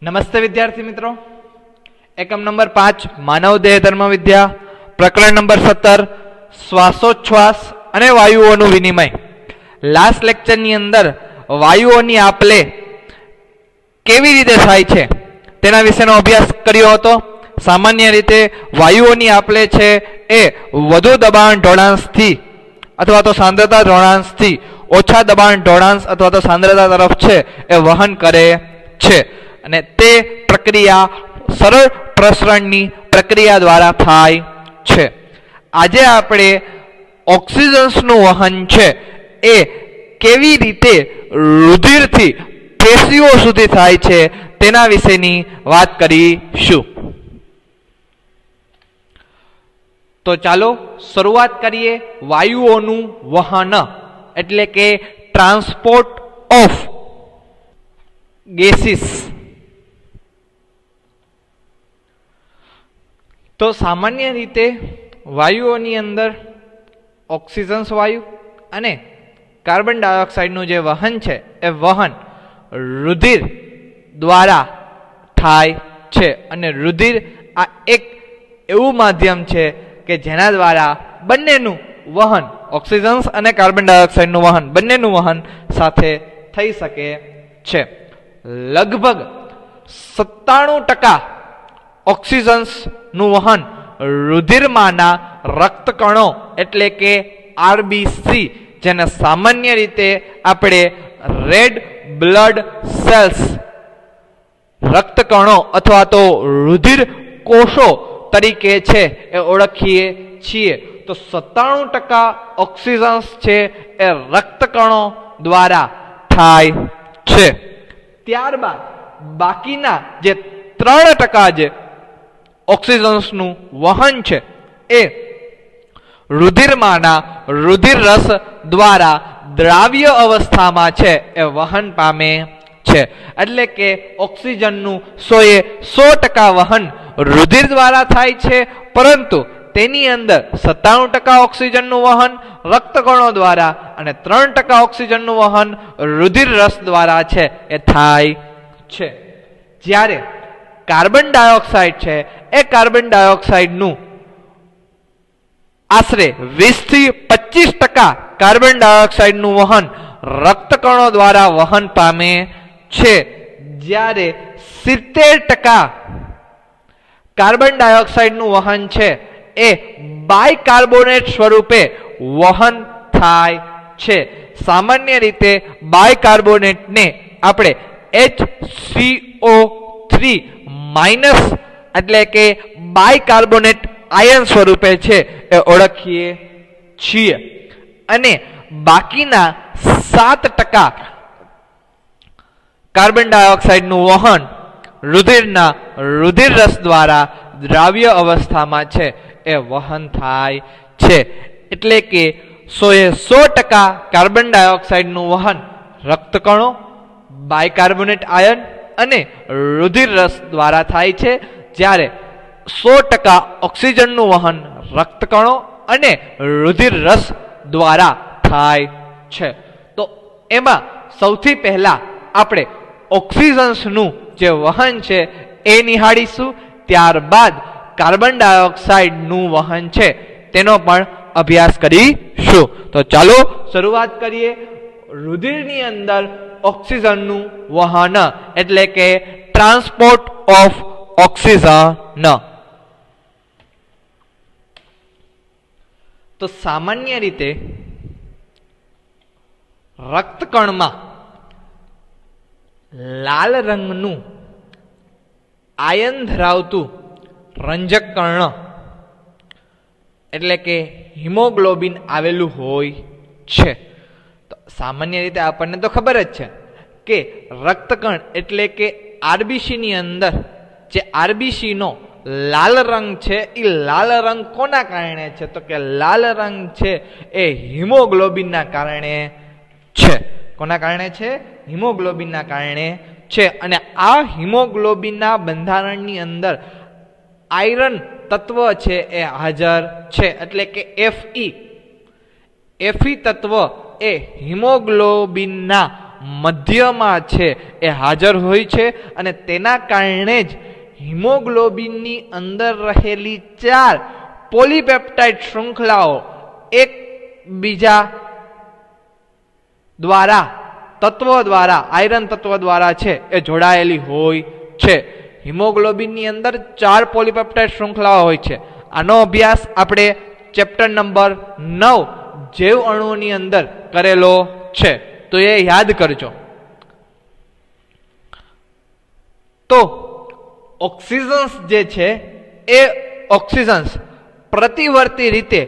नमस्ते विद्यार्थी मित्रों, एकम नंबर 5 मानव देह धर्म विद्या प्रकरण नंबर 17 श्वासोच्छ्वास अने वायुओनुं विनिमय। लास्ट लेक्चर नी अंदर वायुओनी आपले केवी रीते थाय छे तेना विशेनो अभ्यास कर्यो हतो। सामान्य रीते वायुओनी आपले छे ए वधु दबाण ढोळांशथी अथवा तो सांद्रता ढोळांशथी ओछा दबाण ढोळांश अथवा तो सांद्रता तरफ छे ए वहन करे छे અને તે પ્રક્રિયા સરળ પ્રસરણની પ્રક્રિયા દ્વારા થાય છે। આજે આપણે ઓક્સિજન્સનું વહન છે એ કેવી રીતે રુધિરથી પેશીઓ સુધી થાય છે તેના વિશેની વાત કરીશું। તો ચાલો શરૂઆત કરીએ વાયુઓનું વહન એટલે કે ટ્રાન્સપોર્ટ ઓફ ગેસીસ। तो सामान्य रीते वायुओनी अंदर ऑक्सीजन्स वायु अने कार्बन डाइऑक्साइड जे वहन है ए वहन रुधिर द्वारा थाय छे अने रुधिर आ एक एवं माध्यम है कि जेना द्वारा बंनेनु वहन ऑक्सीजन्स अने कार्बन डाइऑक्साइड नु वहन बंनेनु वहन साथे थई सके छे। लगभग 97% ऑक्सीजन्स नु वहन रुधिरमाना रक्तकणों एटले के आरबीसी जेने सामान्य रीते आपणे रेड ब्लड सेल्स रक्तकणों अथवा तो रुधिर कोषो तरीके छे ए ओळखीए छीए। तो 97% ऑक्सीजन्स छे ए रक्तकणों द्वारा थाय छे। त्यारबाद बाकीना जे 3% जे ऑक्सीजन्स नु वहन छे ए रुधिरमाना रुधिर रस द्वारा द्राव्य अवस्था में छे ए वहन पामे छे। एटले के ऑक्सीजन नु 100% वहन रुधिर द्वारा थाय छे, परंतु तेनी अंदर 97% ऑक्सीजन नु वहन रक्तकणों द्वारा अने 3% ऑक्सीजन नु वहन रुधिर रस द्वारा छे ए थाय छे। ज्यारे कार्बन डाइऑक्साइड है ए कार्बन डाइऑक्साइड नु आश्रे 20 થી 25% कार्बन डाइऑक्साइड नु वहन रक्तकणों द्वारा वहन पामे छे। ज्यारे 70% कार्बन डाइऑक्साइड नु वहन छे ए बायकार्बोनेट स्वरूपे वहन थाय छे। सामान्य रीते बायकार्बोनेट ने आपणे HCO3 माइनस एटले के बायकार्बोनेट आयन स्वरूपे छे ए ओळखीए छीए अने बाकीना 7% कार्बन डाइऑक्साइड नु वहन रुधिरना रुधिर रस द्वारा द्राव्य अवस्था में छे ए वहन थाय छे। एटले के 100% कार्बन डाइऑक्साइड नु वहन रक्तकणों बायकार्बोनेट आयन अने रुधिर रस द्वारा थाय छे। ज्यारे 100% ऑक्सीजन नु वहन रक्तकणों अने रुधिर रस द्वारा थाय छे। तो एमां सौथी पहेला आपणे ऑक्सीजन्स नु जे वहन छे ए निहाळीशुं, त्यारबाद कार्बन डाइऑक्साइड नु वहन छे तेनो पण अभ्यास करीशुं। तो चालो शुरुआत करीए रुधिरनी अंदर ऑक्सीजन नु वहन एटले के ट्रांसपोर्ट ऑफ ऑक्सीजन। तो सामान्य रीते रक्तकण में लाल रंगनु आयन धरावतु रंजक कण एटले के हीमोग्लोबिन आवेलू होय छे। तो सामान्य रीते आपने तो खबर ज छे के रक्तकण एटले के आरबीसी नी अंदर जे आरबीसी नो लाल रंग छे ई लाल रंग कोना कारणे छे तो के लाल रंग छे ए हीमोग्लोबिन ना कारणे छे। कोना कारणे छे? हीमोग्लोबिन ना कारणे छे। अने आ हीमोग्लोबिन ना बंधारणनी अंदर आयरन तत्व छे ए हाजर छे एटले के Fe तत्व ए हीमोग्लोबिन ना મધ્યમાં છે એ હાજર હોય છે અને તેના કારણે જ હિમોગ્લોબિનની અંદર રહેલી 4 પોલીપેપ્ટાઇડ શૃંખલાઓ એકબીજા દ્વારા તત્વ દ્વારા આયરન તત્વ દ્વારા છે એ જોડાયેલી હોય છે. હિમોગ્લોબિનની અંદર 4 પોલીપેપ્ટાઇડ શૃંખલાઓ હોય છે. આનો અભ્યાસ આપણે ચેપ્ટર નંબર 9 જૈવ અણુઓની અંદર કરેલો છે, તો એ યાદ કરજો. તો ઓક્સિજન્સ જે છે એ ઓક્સિજન્સ પ્રતિવર્તી રીતે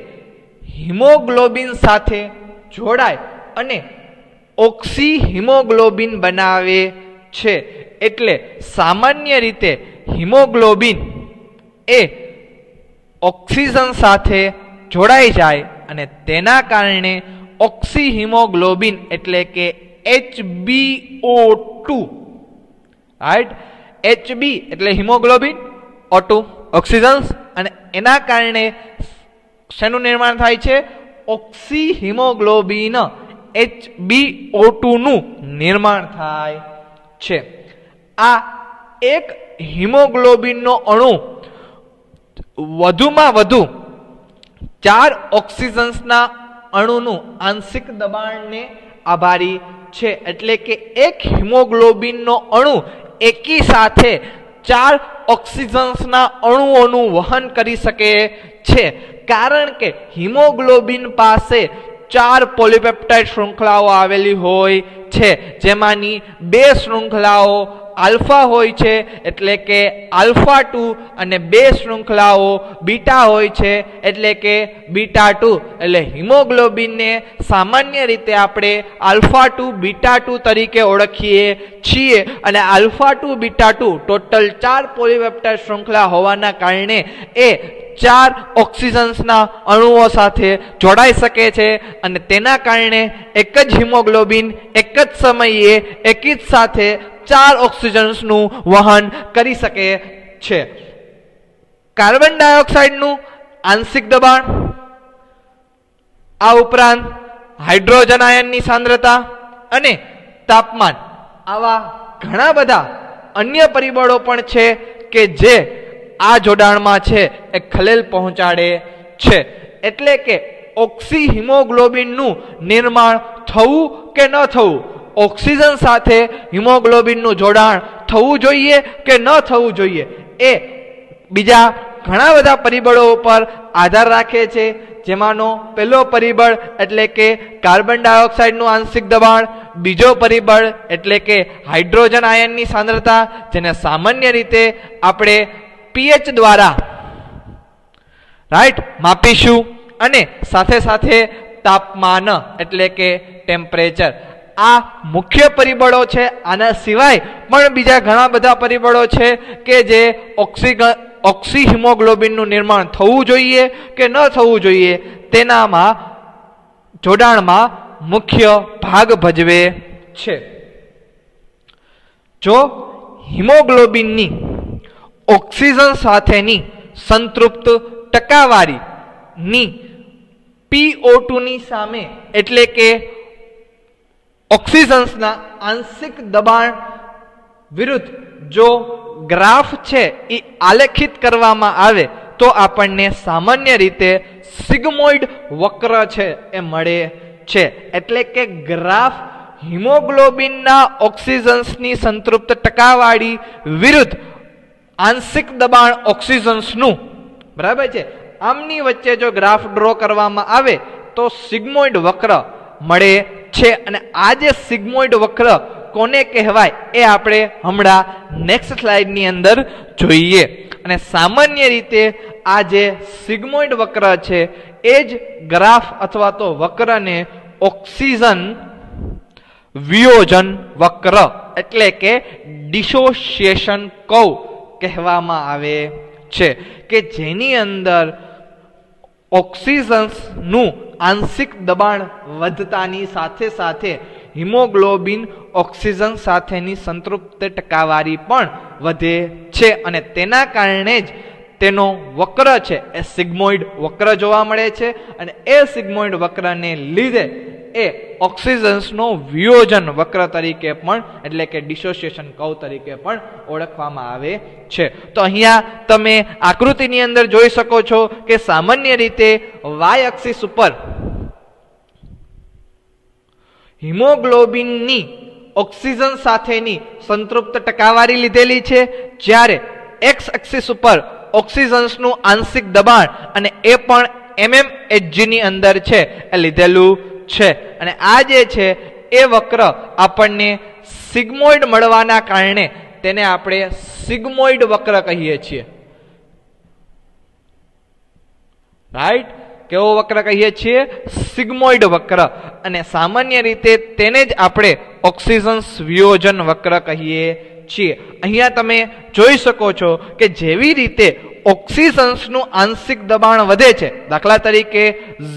હિમોગ્લોબિન સાથે જોડાય અને ઓક્સી હિમોગ્લોબિન બનાવે છે. એટલે સામાન્ય રીતે હિમોગ્લોબિન એ ઓક્સિજન સાથે જોડાઈ જાય અને તેના કારણે ઓક્સી હિમોગ્લોબિન એટલે કે HbO2, રાઈટ, Hb એટલે હિમોગ્લોબિન, O2 ઓક્સિજન્સ, અને એના કારણે શેનું નિર્માણ થાય છે? ઓક્સી હિમોગ્લોબિન HbO2 નું નિર્માણ થાય છે. આ એક હિમોગ્લોબિનનો અણુ વધુમાં વધુ 4 ઓક્સિજન્સના અણુનું આંશિક દબાણને આભારી છે. એટલે કે એક હિમોગ્લોબિનનો અણુ એકી સાથે 4 ઓક્સિજન્સના અણુઓનું વહન કરી શકે છે, કારણ કે હિમોગ્લોબિન પાસે 4 પોલીપેપ્ટાઇડ શૃંખલાઓ આવેલી હોય છે, જેમાંની 2 શૃંખલાઓ આલ્ફા હોય છે એટલે કે આલ્ફા 2 અને 2 શૃંખલાઓ બીટા હોય છે એટલે કે બીટા 2. એટલે હિમોગ્લોબિનને સામાન્ય રીતે આપણે આલ્ફા 2 બીટા 2 તરીકે ઓળખીએ છીએ અને આલ્ફા 2 બીટા 2 ટોટલ 4 પોલીપેપ્ટાઇડ શૃંખલા હોવાના કારણે એ 4 ઓક્સિજન્સના અણુઓ સાથે જોડાઈ શકે છે અને તેના કારણે એક જ હિમોગ્લોબિન એક જ સમયે એકી જ સાથે 4 ઓક્સિજન્સનું વહન કરી શકે છે. કાર્બન ડાયોક્સાઇડનું આંશિક દબાણ, આ ઉપરાંત હાઇડ્રોજન આયનની સાંદ્રતા અને તાપમાન, આવા ઘણા બધા અન્ય પરિબળો પણ છે કે જે આ જોડાણમાં છે એ ખલેલ પહોંચાડે છે. એટલે કે ઓક્સી હિમોગ્લોબિનનું નિર્માણ થવું કે ન થવું, ઓક્સિજન સાથે હિમોગ્લોબિનનું જોડાણ થવું જોઈએ કે ન થવું જોઈએ, એ બીજા ઘણા બધા પરિબળો ઉપર આધાર રાખે છે. જેમાંનો પહેલો પરિબળ એટલે કે કાર્બન ડાયોક્સાઇડનું આંશિક દબાણ, બીજો પરિબળ એટલે કે હાઇડ્રોજન આયનની સાંદ્રતા, જેને સામાન્ય રીતે આપણે pH દ્વારા રાઈટ માપીશું, અને સાથે સાથે તાપમાન એટલે કે ટેમ્પરેચર. આ મુખ્ય પરિબળો છે. આના સિવાય પણ બીજા ઘણા બધા પરિબળો છે કે જે ઓક્સી હિમોગ્લોબિનનું નિર્માણ થવું જોઈએ કે ન થવું જોઈએ તેનામાં જોડાણમાં મુખ્ય ભાગ ભજવે છે. જો હિમોગ્લોબિનની ઓક્સિજન સાથેની સંતૃપ્ત ટકાવારીની PO2 ની સામે એટલે કે ઓક્સિજન્સના આંશિક દબાણ વિરુદ્ધ જો ગ્રાફ છે એ આલેખિત કરવામાં આવે તો આપણને સામાન્ય રીતે સિગ્મોઇડ વક્ર છે એ મળે છે. એટલે કે ગ્રાફ હિમોગ્લોબિનના ઓક્સિજન્સની સંતૃપ્ત ટકાવારી વિરુદ્ધ આંશિક દબાણ ઓક્સિજન્સનું, બરાબર છે, આમની વચ્ચે જો ગ્રાફ ડ્રો કરવામાં આવે તો સિગ્મોઇડ વક્ર મળે છે. અને આ જે સિગ્મોઇડ વક્ર કોને કહેવાય એ આપણે હમણાં નેક્સ્ટ સ્લાઇડની અંદર જોઈએ. અને સામાન્ય રીતે આ જે સિગ્મોઇડ વક્ર છે એ જ ગ્રાફ અથવા તો વક્રને ઓક્સિજન વિયોજન વક્ર એટલે કે ડિસોસિએશન કર્વ કહેવામાં આવે છે, કે જેની અંદર ઓક્સિજન્સનું આંશિક દબાણ વધતાની સાથે સાથે હિમોગ્લોબિન ઓક્સિજન સાથેની સંતૃપ્ત ટકાવારી પણ વધે છે અને તેના કારણે જ તેનો વક્ર છે એ સિગ્મોઇડ વક્ર જોવા મળે છે. અને એ સિગ્મોઇડ વક્રને લીધે એ ઓક્સિજન્સનો વિયોજન વક્ર તરીકે પણ એટલે કે ડિસોસિએશન કર્વ તરીકે પણ ઓળખવામાં આવે છે. તો અહીંયા તમે આકૃતિની અંદર જોઈ શકો છો કે સામાન્ય રીતે વાય એક્સિસ ઉપર હિમોગ્લોબિનની ઓક્સિજન સાથેની સંતૃપ્ત ટકાવારી લીધેલી છે, જ્યારે એક્સ એક્સિસ ઉપર ઓક્સિજન્સનું આંશિક દબાણ અને એ પણ mmHg ની અંદર છે એ લીધેલું છે. અને આ જે છે એ વક્ર આપણને સિગ્મોઇડ મળવાના કારણે તેને આપણે સિગ્મોઇડ વક્ર કહીએ છીએ. રાઈટ? કેવો વક્ર કહીએ છીએ? સિગ્મોઇડ વક્ર. અને સામાન્ય રીતે તેને જ આપણે ઓક્સિજન વિયોજન વક્ર કહીએ છીએ. અહીંયા તમે જોઈ શકો છો કે જેવી રીતે ઓક્સિજન્સનું આંશિક દબાણ વધે છે, દાખલા તરીકે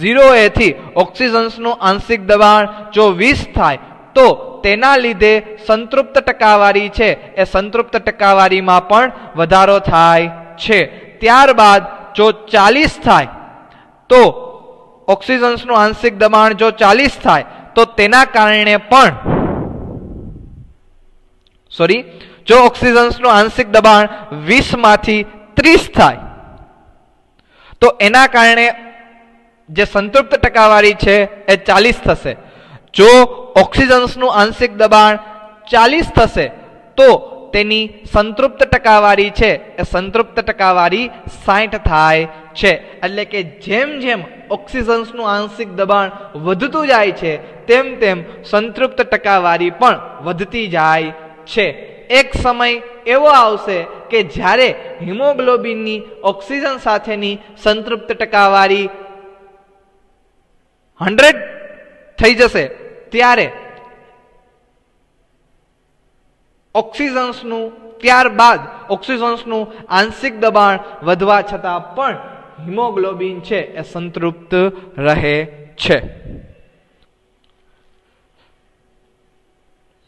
0A થી ઓક્સિજન્સનું આંશિક દબાણ જો 20 થાય તો તેના લીધે સંતૃપ્ત ટકાવારી છે એ સંતૃપ્ત ટકાવારીમાં પણ વધારો થાય છે. ત્યારબાદ જો 40 થાય તો ઓક્સિજન્સનું આંશિક દબાણ જો 40 થાય તો તેના કારણે પણ જો ઓક્સિજન્સનું આંશિક દબાણ 20 માંથી 30 થાય તો એના કારણે જે સંતૃપ્ત ટકાવારી છે એ 40 થશે. જો ઓક્સિજન્સનું આંશિક દબાણ 40 થશે તો તેની સંતૃપ્ત ટકાવારી છે એ સંતૃપ્ત ટકાવારી 60 થાય છે. એટલે કે જેમ જેમ ઓક્સિજન્સનું આંશિક દબાણ વધતું જાય છે તેમ તેમ સંતૃપ્ત ટકાવારી પણ વધતી જાય છે. એક સમય એવો આવશે કે જ્યારે હિમોગ્લોબિનની ઓક્સિજન સાથેની સંતૃપ્ત ટકાવારી 100 થઈ જશે, ત્યારે ત્યારબાદ ઓક્સિજન્સનું આંશિક દબાણ વધવા છતાં પણ હિમોગ્લોબિન છે એ સંતૃપ્ત રહે છે.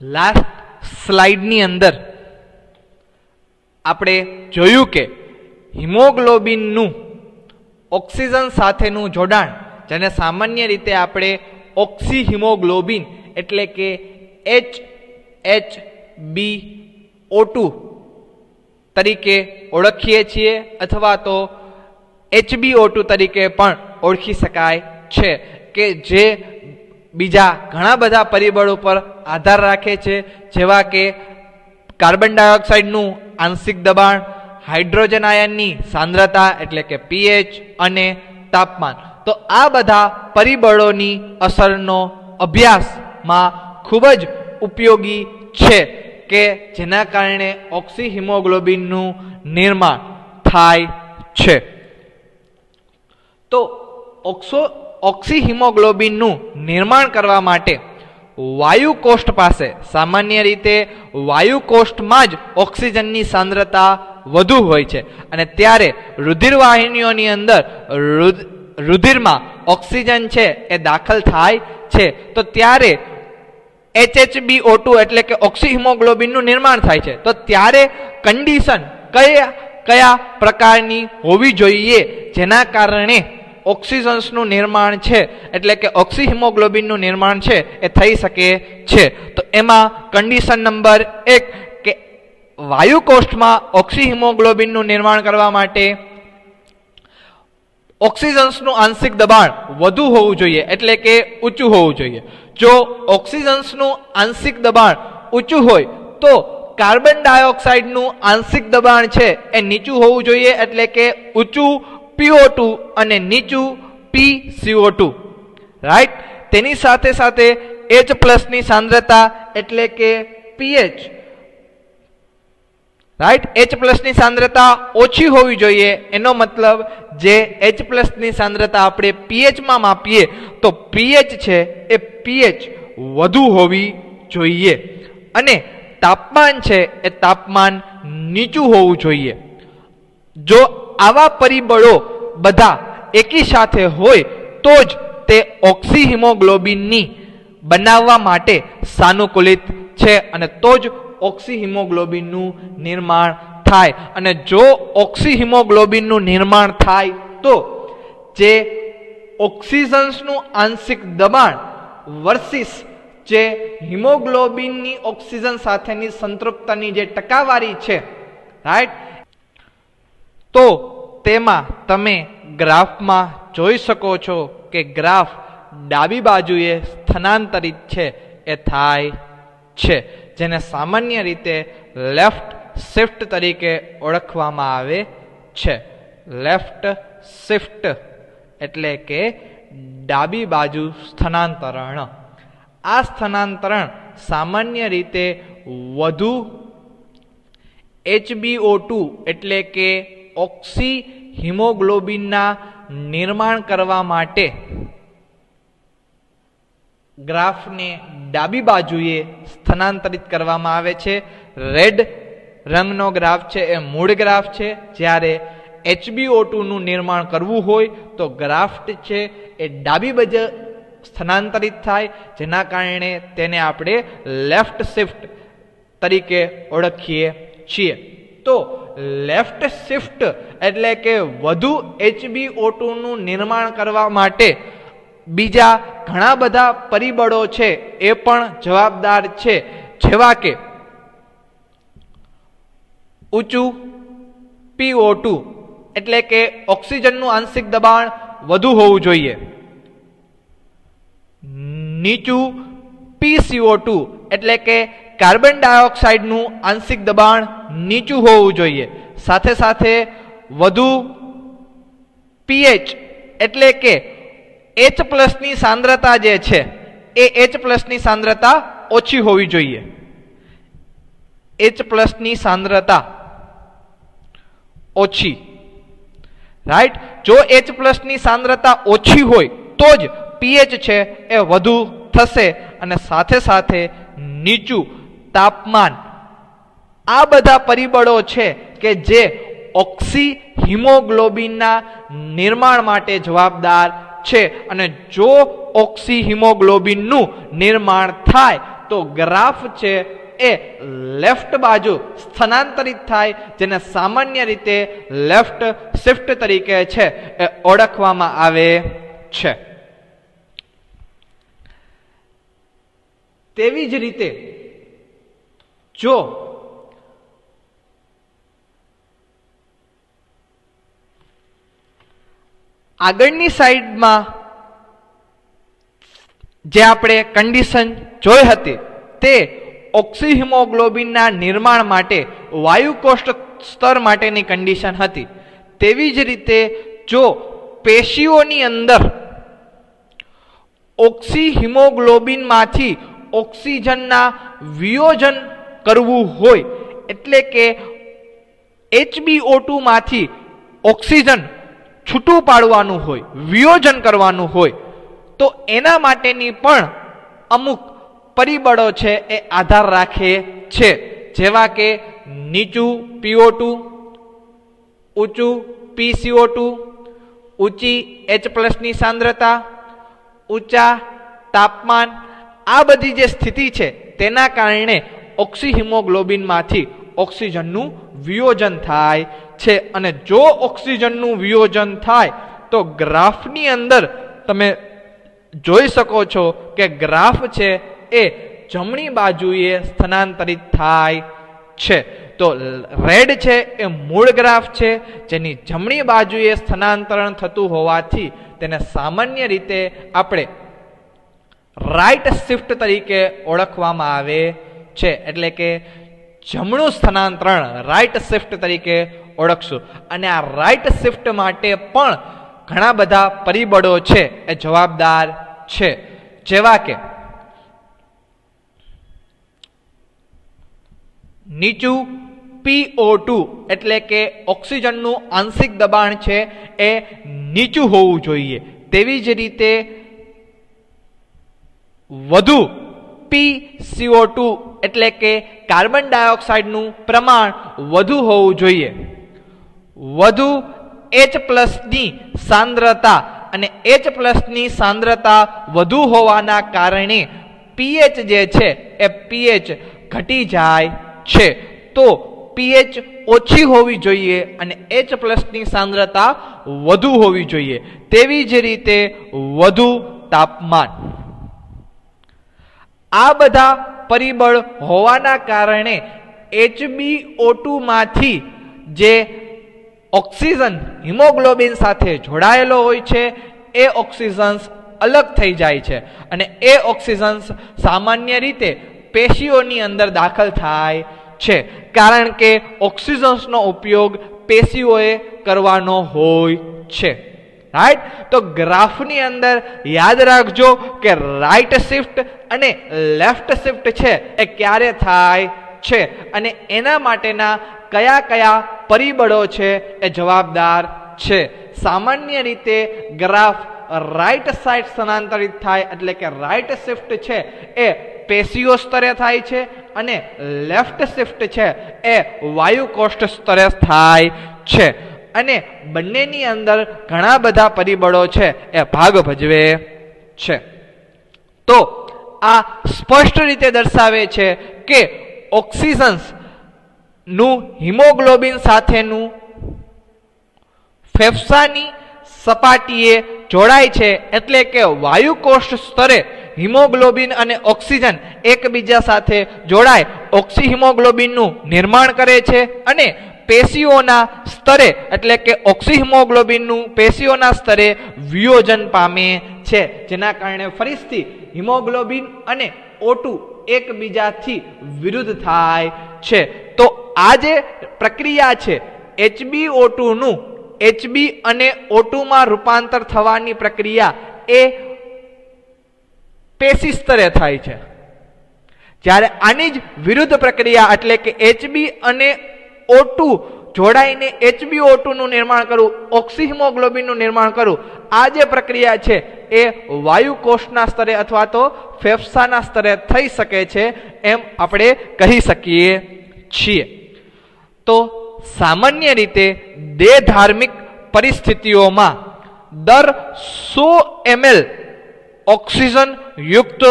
લાસ્ટ સ્લાઇડની અંદર આપણે જોયું કે હિમોગ્લોબિનનું ઓક્સિજન સાથેનું જોડાણ, જેને સામાન્ય રીતે આપણે ઓક્સિહિમોગ્લોબિન એટલે કે HHbO2 તરીકે ઓળખીએ છીએ અથવા તો HbO2 તરીકે પણ ઓળખી શકાય છે, કે જે બીજા ઘણા બધા પરિબળો પર આધાર રાખે છે, જેવા કે કાર્બન ડાયોક્સાઇડનું આંશિક દબાણ, હાઇડ્રોજન આયનની સાંદ્રતા એટલે કે pH અને તાપમાન. તો આ બધા પરિબળોની અસરનો અભ્યાસમાં ખૂબ જ ઉપયોગી છે, કે જેના કારણે ઓક્સિહિમોગ્લોબિનનું નિર્માણ થાય છે. તો ઓક્સિહિમોગ્લોબિનનું નિર્માણ કરવા માટે વાયુ કોષ્ઠ પાસે, સામાન્ય રીતે વાયુ કોષ્ઠમાં જ ઓક્સિજનની સાંદ્રતા વધુ હોય છે, અને ત્યારે રુધિરવાહિનીઓની અંદર રુધિરમાં ઓક્સિજન છે એ દાખલ થાય છે. તો ત્યારે HHbO2 એટલે કે ઓક્સિહિમોગ્લોબિનનું નિર્માણ થાય છે. તો ત્યારે કન્ડિશન કયા પ્રકારની હોવી જોઈએ જેના કારણે ઓક્સિજન્સનું નિર્માણ છે એટલે કે ઓક્સિહિમોગ્લોબિનનું નિર્માણ છે એ થઈ શકે છે? તો એમાં કન્ડિશન નંબર 1 કે વાયુ કોષ્ઠમાં ઓક્સિહિમોગ્લોબિનનું નિર્માણ કરવા માટે ઓક્સિજન્સનું આંશિક દબાણ વધુ હોવું જોઈએ, એટલે કે ઊંચું હોવું જોઈએ. જો ઓક્સિજન્સનું આંશિક દબાણ ઊંચું હોય તો કાર્બન ડાયોક્સાઇડનું આંશિક દબાણ છે એ નીચું હોવું જોઈએ, એટલે કે ઊંચું PO2 અને નીચું PCO2. રાઈટ? તેની સાથે સાથે H+ ની સાંદ્રતા એટલે કે pH, રાઈટ, H+ ની સાંદ્રતા ઓછી હોવી જોઈએ. એનો મતલબ જે H+ ની સાંદ્રતા આપણે pH માં માપીએ તો pH છે એ pH વધુ હોવી જોઈએ, અને તાપમાન છે એ તાપમાન નીચું હોવું જોઈએ. જો આવા પરિબળો બધા એકી સાથે હોય તો જ તે ઓક્સિહિમોગ્લોબિનની બનાવવા માટે સાનુકૂલિત છે, અને તો જ ઓક્સિહિમોગ્લોબિનનું નિર્માણ થાય. અને જો ઓક્સિહિમોગ્લોબિનનું નિર્માણ થાય તો જે ઓક્સિજન્સનું આંશિક દબાણ વર્સિસ જે હિમોગ્લોબિનની ઓક્સિજન સાથેની સંતૃપ્તની જે ટકાવારી છે, રાઈટ, તો તેમાં તમે ગ્રાફમાં જોઈ શકો છો કે ગ્રાફ ડાબી બાજુએ સ્થાનાંતરિત છે એ થાય છે, જેને સામાન્ય રીતે લેફ્ટ શિફ્ટ તરીકે ઓળખવામાં આવે છે. લેફ્ટ શિફ્ટ એટલે કે ડાબી બાજુ સ્થાનાંતરણ. આ સ્થાનાંતરણ સામાન્ય રીતે વધુ HbO2 એટલે કે ઓક્સી હિમોગ્લોબિનના નિર્માણ કરવા માટે ગ્રાફને ડાબી બાજુએ સ્થાનાંતરિત કરવામાં આવે છે. રેડ રંગનો ગ્રાફ છે એ મૂળ ગ્રાફ છે. જ્યારે HbO2 નું નિર્માણ કરવું હોય તો ગ્રાફ છે એ ડાબી બાજુ સ્થાનાંતરિત થાય, જેના કારણે તેને આપણે લેફ્ટ શિફ્ટ તરીકે ઓળખીએ છીએ. તો લેફ્ટ શિફ્ટ એટલે કે વધુ HbO2 નું નિર્માણ કરવા માટે બીજા ઘણા બધા પરિબળો છે એ પણ જવાબદાર છે, જેવા કે ઊંચું PO2 એટલે કે ઓક્સિજનનું આંશિક દબાણ વધુ હોવું જોઈએ, નીચું PCO2 એટલે કે કાર્બન ડાયોક્સાઇડનું આંશિક દબાણ નીચું હોવું જોઈએ, સાથે સાથે વધુ pH એટલે કે H+ ની સાંદ્રતા જે છે એ H+ ની સાંદ્રતા ઓછી હોવી જોઈએ. H+ ની સાંદ્રતા ઓછી, રાઈટ. જો H+ ની સાંદ્રતા ઓછી હોય તો જ pH છે એ વધુ થશે, અને સાથે સાથે નીચું તાપમાન. આ બધા પરિબળો છે કે જે ઓક્સી હિમોગ્લોબિનના નિર્માણ માટે જવાબદાર છે, અને જો ઓક્સી હિમોગ્લોબિનનું નિર્માણ થાય તો ગ્રાફ છે એ લેફ્ટ બાજુ સ્થાનાંતરિત થાય, જેને સામાન્ય રીતે લેફ્ટ શિફ્ટ તરીકે છે એ ઓળખવામાં આવે છે. તેવી જ રીતે જો આગળની સાઈડમાં જે આપણે કન્ડિશન જોઈ હતી તે ઓક્સી હિમોગ્લોબિનના નિર્માણ માટે વાયુ કોષ્ટક સ્તર માટેની કન્ડિશન હતી. તેવી જ રીતે જો પેશીઓની અંદર ઓક્સી હિમોગ્લોબિનમાંથી ઓક્સિજનના વિયોજન કરવું હોય, એટલે કે HbO2 માંથી ઓક્સિજન છૂટું પાડવાનું હોય, વિયોજન કરવાનું હોય, તો એના માટેની પણ અમુક પરિબળો છે એ આધાર રાખે છે, જેવા કે નીચું PO2, ઊંચું PCO2, ઊંચી H+ ની સાંદ્રતા, ઊંચા તાપમાન. આ બધી જે સ્થિતિ છે તેના કારણે ઓક્સી હિમોગ્લોબિનમાંથી ઓક્સિજનનું વિયોજન થાય છે, અને જો ઓક્સિજનનું વિયોજન થાય તો ગ્રાફની અંદર તમે જોઈ શકો છો કે ગ્રાફ છે એ જમણી બાજુએ સ્થાનાંતરિત થાય છે. તો રેડ છે એ મૂળ ગ્રાફ છે, જેની જમણી બાજુએ સ્થાનાંતરણ થતું હોવાથી તેને સામાન્ય રીતે આપણે રાઈટ શિફ્ટ તરીકે ઓળખવામાં આવે છે, એટલે કે જમણું સ્થાનાંતરણ રાઈટ શિફ્ટ તરીકે ઓળખશું. અને આ રાઈટ શિફ્ટ માટે પણ ઘણા બધા પરિબળો છે એ જવાબદાર છે, જેવા કે નીચું PO2 એટલે કે ઓક્સિજનનું આંશિક દબાણ છે એ નીચું હોવું જોઈએ. તેવી જ રીતે વધુ PCO2 એટલે કે કાર્બન ડાયોક્સાઇડનું પ્રમાણ વધુ હોવું જોઈએ. વધુ H+ ની સાંદ્રતા, અને H+ ની સાંદ્રતા વધુ હોવાના કારણે pH જે છે એ pH ઘટી જાય છે. તો pH ઓછી હોવી જોઈએ અને H+ ની સાંદ્રતા વધુ હોવી જોઈએ. તેવી જ રીતે વધુ તાપમાન. આ બધા પરિબળ હોવાના કારણે HbO2 માંથી જે ઓક્સિજન હિમોગ્લોબિન સાથે જોડાયેલો હોય છે એ ઓક્સિજન્સ અલગ થઈ જાય છે અને એ ઓક્સિજન્સ સામાન્ય રીતે પેશીઓની અંદર દાખલ થાય છે, કારણ કે ઓક્સિજન્સનો ઉપયોગ પેશીઓએ કરવાનો હોય છે. રાઈટ. તો ગ્રાફની અંદર યાદ રાખજો કે રાઈટ શિફ્ટ અને લેફ્ટ શિફ્ટ છે એ ક્યારે થાય છે અને એના માટેના કયા કયા પરિબળો છે એ જવાબદાર છે. સામાન્ય રીતે ગ્રાફ રાઈટ સાઈડ સ્થાનાંતરિત થાય એટલે કે રાઈટ શિફ્ટ છે એ પેશીઓ સ્તરે થાય છે અને લેફ્ટ શિફ્ટ છે એ વાયુકોષ્ઠ સ્તરે થાય છે અને બંનેની અંદર ઘણા બધા પરિબળો છે એ ભાગ ભજવે છે. તો આ સ્પષ્ટ રીતે દર્શાવે છે કે ઓક્સિજન્સ નું હિમોગ્લોબિન સાથેનું ફેફસાની સપાટીએ જોડાય છે એટલે કે વાયુકોષ્ઠ સ્તરે હિમોગ્લોબિન અને ઓક્સિજન એકબીજા સાથે જોડાય ઓક્સિહિમોગ્લોબિનનું નિર્માણ કરે છે અને પેશીઓના સ્તરે એટલે કે ઓક્સિહિમોગ્લોબિનનું પેશીઓના સ્તરે વિયોજન પામે છે, જેના કારણે ફરીથી હિમોગ્લોબિન અને O2 એકબીજાથી વિરુદ્ધ થાય છે. તો આ જે પ્રક્રિયા છે HbO2 નું Hb અને O2 માં રૂપાંતર થવાની પ્રક્રિયા એ પેશી સ્તરે થાય છે, જ્યારે આની જ વિરુદ્ધ પ્રક્રિયા એટલે કે Hb અને O2 જોડાઈને HbO2 નું નિર્માણ કરવું, ઓક્સિહિમોગ્લોબિનનું નિર્માણ કરવું, આ જે પ્રક્રિયા છે એ વાયુકોષના સ્તરે અથવા તો ફેફસાના સ્તરે થઈ શકે છે એમ આપણે કહી શકીએ છીએ. તો સામાન્ય રીતે દેહધાર્મિક પરિસ્થિતિઓમાં દર 100 ml ઓક્સિજન યુક્ત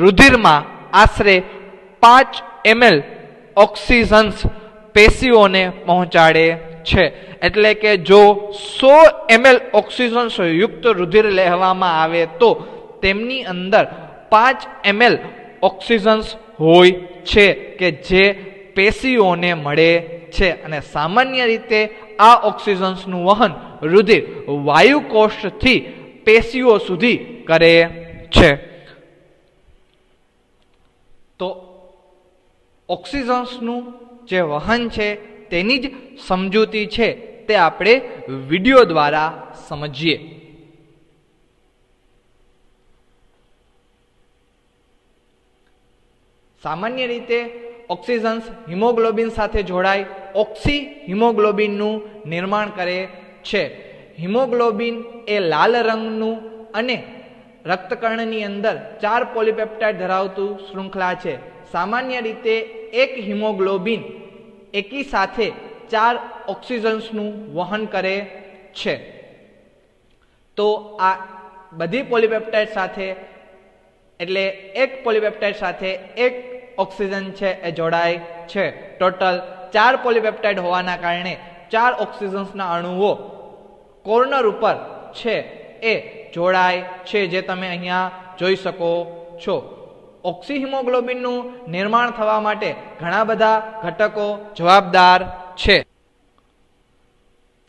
રુધિરમાં આશરે 5 ml ઓક્સિજન્સ પેશીઓને પહોંચાડે છે. એટલે કે જો 100 ml ઓક્સિજન્સ યુક્ત રુધિર લેવામાં આવે તો તેમની અંદર 5 ml ઓક્સિજન્સ હોય છે કે જે પેશીઓને મળે છે અને સામાન્ય રીતે આ ઓક્સિજન્સનું વહન રુધિર વાયુકોષ્ઠથી પેશીઓ સુધી કરે છે. તો ઓક્સિજન્સનું જે વહન છે તેની જ સમજૂતી છે તે આપણે વિડિયો દ્વારા સમજીએ. સામાન્ય રીતે ઓક્સિજન્સ હિમોગ્લોબિન સાથે જોડાઈ ઓક્સિહિમોગ્લોબિનનું નિર્માણ કરે છે. હિમોગ્લોબિન એ લાલ રંગનું અને રક્તકણની અંદર 4 પોલીપેપ્ટાઇડ ધરાવતું શૃંખલા છે. સામાન્ય રીતે એક હિમોગ્લોબિન એકી સાથે 4 ઓક્સિજન્સનું વહન કરે છે. તો આ બધી પોલીપેપ્ટાઇડ સાથે એટલે એક પોલીપેપ્ટાઇડ સાથે એક ઓક્સિજન છે એ જોડાય છે. ટોટલ 4 પોલીપેપ્ટાઇડ હોવાના કારણે 4 ઓક્સિજન્સના અણુઓ કોર્નર ઉપર છે એ જોડાય છે, જે તમે અહીંયા જોઈ શકો છો. ઓક્સિહિમોગ્લોબિનનું નિર્માણ થવા માટે ઘણા બધા ઘટકો જવાબદાર છે,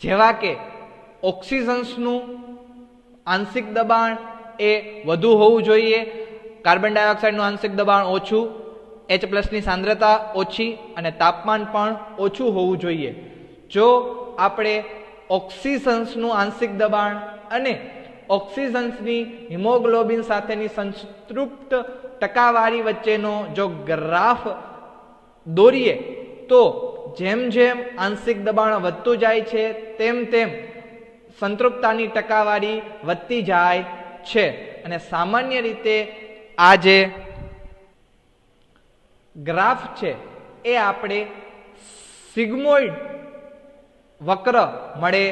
જેવા કે ઓક્સિજન્સનું આંશિક દબાણ એ વધુ હોવું જોઈએ, કાર્બન ડાયોક્સાઇડનું આંશિક દબાણ ઓછું, H+ ની સાંદ્રતા ઓછી અને તાપમાન પણ ઓછું હોવું જોઈએ. જો આપણે ઓક્સિજન્સનું આંશિક દબાણ અને ઓક્સિજન્સની હિમોગ્લોબિન સાથેની સંતૃપ્ત ટકાવારી વચ્ચેનો જો ગ્રાફ દોરીએ તો જેમ જેમ આંશિક દબાણ વધતું જાય છે તેમ તેમ સંતૃપ્તતાની ટકાવારી વધતી જાય છે. અને સામાન્ય રીતે આ જે ગ્રાફ છે એ આપણે સિગ્મોઇડ વક્ર મળે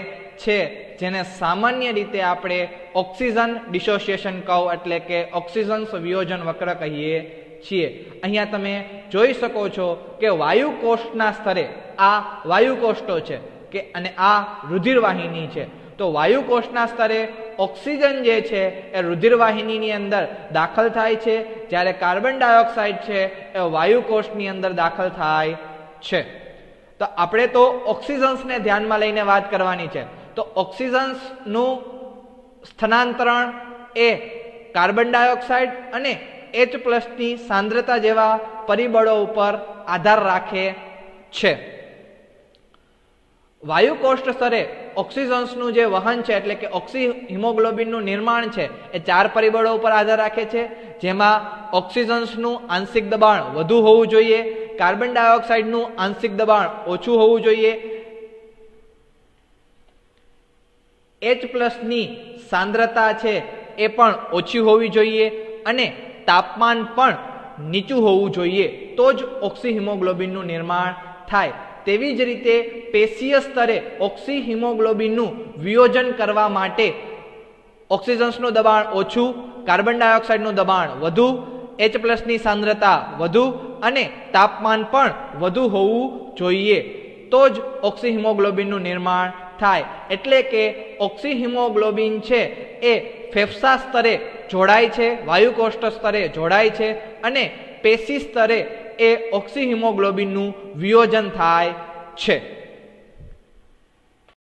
છે, જેને સામાન્ય રીતે આપણે ઓક્સિજન ડિસોસિએશન કર્વ એટલે કે ઓક્સિજન્સ વિયોજન વક્ર કહીએ છીએ. અહીંયા તમે જોઈ શકો છો કે વાયુકોષ્ઠના સ્તરે આ વાયુકોષ્ઠો છે કે અને આ રુધિરવાહિની છે. તો વાયુકોષના સ્તરે ઓક્સિજન જે છે એ રુધિરવાહિનીની અંદર દાખલ થાય છે, જ્યારે કાર્બન ડાયોક્સાઇડ છે એ વાયુકોષની અંદર દાખલ થાય છે. તો આપણે તો ઓક્સિજન્સને ધ્યાનમાં લઈને વાત કરવાની છે. તો ઓક્સિજન્સનું સ્થાનાંતરણ એ કાર્બન ડાયોક્સાઇડ અને H+ની સાંદ્રતા જેવા પરિબળો ઉપર આધાર રાખે છે. વાયુકોષ સ્તરે ઓક્સિજન્સનું જે વહન છે એટલે કે ઓક્સી હિમોગ્લોબિનનું નિર્માણ છે એ 4 પરિબળો ઉપર આધાર રાખે છે, જેમાં ઓક્સિજન્સનું આંશિક દબાણ વધુ હોવું જોઈએ, કાર્બન ડાયોક્સાઇડનું આંશિક દબાણ ઓછું હોવું જોઈએ, H+ની સાંદ્રતા છે એ પણ ઓછી હોવી જોઈએ અને તાપમાન પણ નીચું હોવું જોઈએ, તો જ ઓક્સી હિમોગ્લોબિનનું નિર્માણ થાય. તેવી જ રીતે પેશીય સ્તરે ઓક્સી હિમોગ્લોબિનનું વિયોજન કરવા માટે ઓક્સિજન્સનું દબાણ ઓછું, કાર્બન ડાયોક્સાઇડનું દબાણ વધુ, H+ની સાંદ્રતા વધુ અને તાપમાન પણ વધુ હોવું જોઈએ, તો જ ઓક્સી હિમોગ્લોબિનનું નિર્માણ થાય. એટલે કે ઓક્સી હિમોગ્લોબિન છે એ ફેફસા સ્તરે જોડાય છે, વાયુકોષ્ઠ સ્તરે જોડાય છે અને પેશી સ્તરે એ ઓક્સી હિમોગ્લોબિનનું વિયોજન થાય છે.